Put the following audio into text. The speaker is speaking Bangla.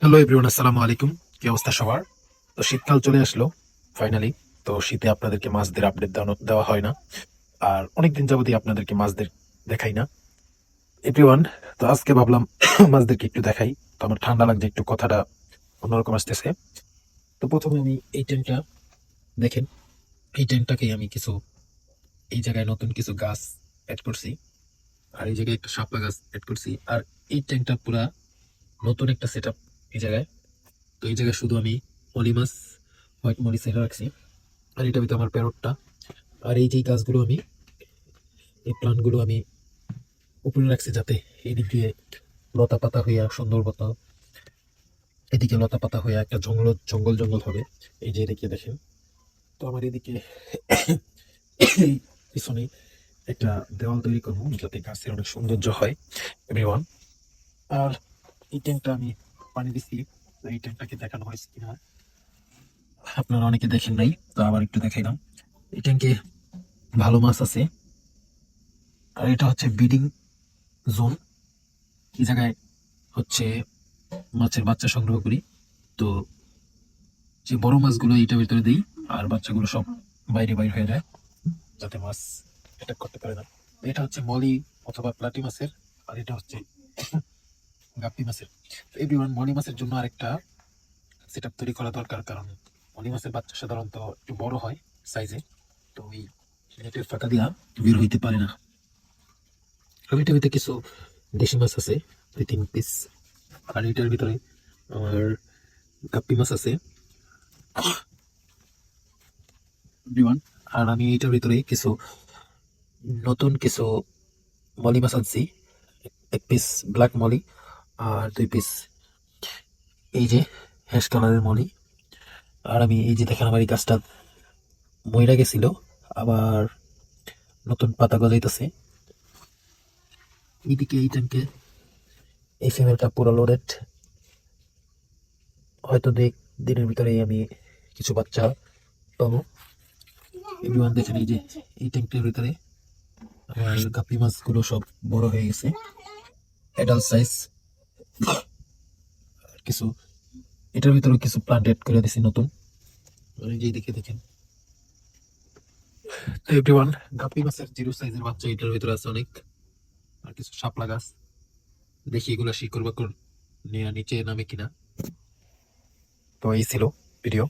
হ্যালো এভরিওয়ান, আসসালামু আলাইকুম। কি অবস্থা সবার? তো শীতকাল চলে আসলো ফাইনালি। তো শীতে আপনাদেরকে মাছদের আপডেট দেওয়া হয় না, আর অনেকদিন যাবতই আপনাদেরকে মাছদের দেখাই না এভরিওয়ান। তো আজকে ভাবলাম মাছদেরকে একটু দেখাই। তো আমার ঠান্ডা লাগছে, একটু কথাটা অন্যরকম আসতেছে। তো প্রথমে আমি এই ট্যাঙ্কটা দেখেন, এই ট্যাঙ্কটাকেই আমি কিছু এই জায়গায় নতুন কিছু গাছ অ্যাড করছি, আর এই জায়গায় একটা শাপলা গাছ অ্যাড করছি, আর এই ট্যাঙ্কটা পুরা নতুন একটা সেট আপ এই জায়গায়। তো এই জায়গায় শুধু আমি পলি মাছ, হোয়াইট মরিচ এটা রাখছি, আর এটা ভিতরে আমার প্যারটটা। আর এই যে গাছগুলো আমি, এই প্লান্টগুলো আমি উপরে রাখছি যাতে এদিকে লতা পাতা হইয়া সুন্দর মতো, এদিকে লতা পাতা হইয়া একটা জঙ্গল জঙ্গল জঙ্গল হবে। এই যে এদিকে দেখেন। তো আমার এদিকে এই পিছনে একটা দেওয়াল তৈরি করবো যাতে গাছের অনেক সৌন্দর্য হয় এভরিওয়ান। আর এই ট্যাঙ্কটা আমি পানি দিচ্ছি, তো এই ট্যাঙ্কটাকে দেখানো হয়েছে কিনা আপনারা অনেকে দেখেন নাই, তো আবার একটু দেখাইলাম। এই ট্যাঙ্কে ভালো মাছ আছে, আর এটা হচ্ছে ব্রিডিং জোন। এই জায়গায় হচ্ছে মাছের বাচ্চা সংগ্রহ করি। তো যে বড় মাছগুলো এইটার ভিতরে দিই, আর বাচ্চাগুলো সব বাইরে বাইরে হয়ে যায় যাতে মাছ অ্যাটাক করতে পারে না। তো এটা হচ্ছে মলি অথবা প্লাটি মাছের, আর এটা হচ্ছে গাপ্পি মাছের। তো এভরিওয়ান, মলি মাছের জন্য আরেকটা সেট আপ তৈরি করা দরকার, কারণ মলি মাছের বাচ্চা সাধারণত একটু বড় হয় সাইজে। তো ওই নেটের ফাঁকা দিয়া বের হইতে পারে না। আর এটার ভিতরে কিছু দেশি মাছ আছে 2-3 পিস, আর এটার ভিতরে আমার গাপ্পি মাছ আছে এভরিওয়ান। আর আমি এটার ভিতরে কিছু নতুন কিছু মলি মাছ আনছি, 1 পিস ব্ল্যাক মলি, আর 2 পিস এই যে হ্যাশ কালারের মলি। আর আমি এই যে দেখেন, আমার এই গাছটা মইরা গেছিল, আবার নতুন পাতা গজাইতেছে। এইদিকে এই ট্যাঙ্কে এই ফিমেলটা পুরো লোডেড, হয়তো দিনের ভিতরেই আমি কিছু বাচ্চা পাবো এভরিওয়ান। দেখেন এই যে এই ট্যাঙ্কের ভিতরে আমার গাপ্পি মাছগুলো সব বড় হয়ে গেছে, অ্যাডাল্ট সাইজ। কিছু এটার ভিতরে কিছু প্লান্ট এড করে দিছি নতুন, এই যে দেখে দেখেন। তো এভরিওয়ান, গাপ্পি মাছের জিরো সাইজের বাচ্চা এটার ভিতরে আছে অনেক, আর কিছু শাপলা গাছ। দেখি এগুলো শিকড় বাকড় নিয়ে নিচে নামে কিনা। তো এই ছিল ভিডিও।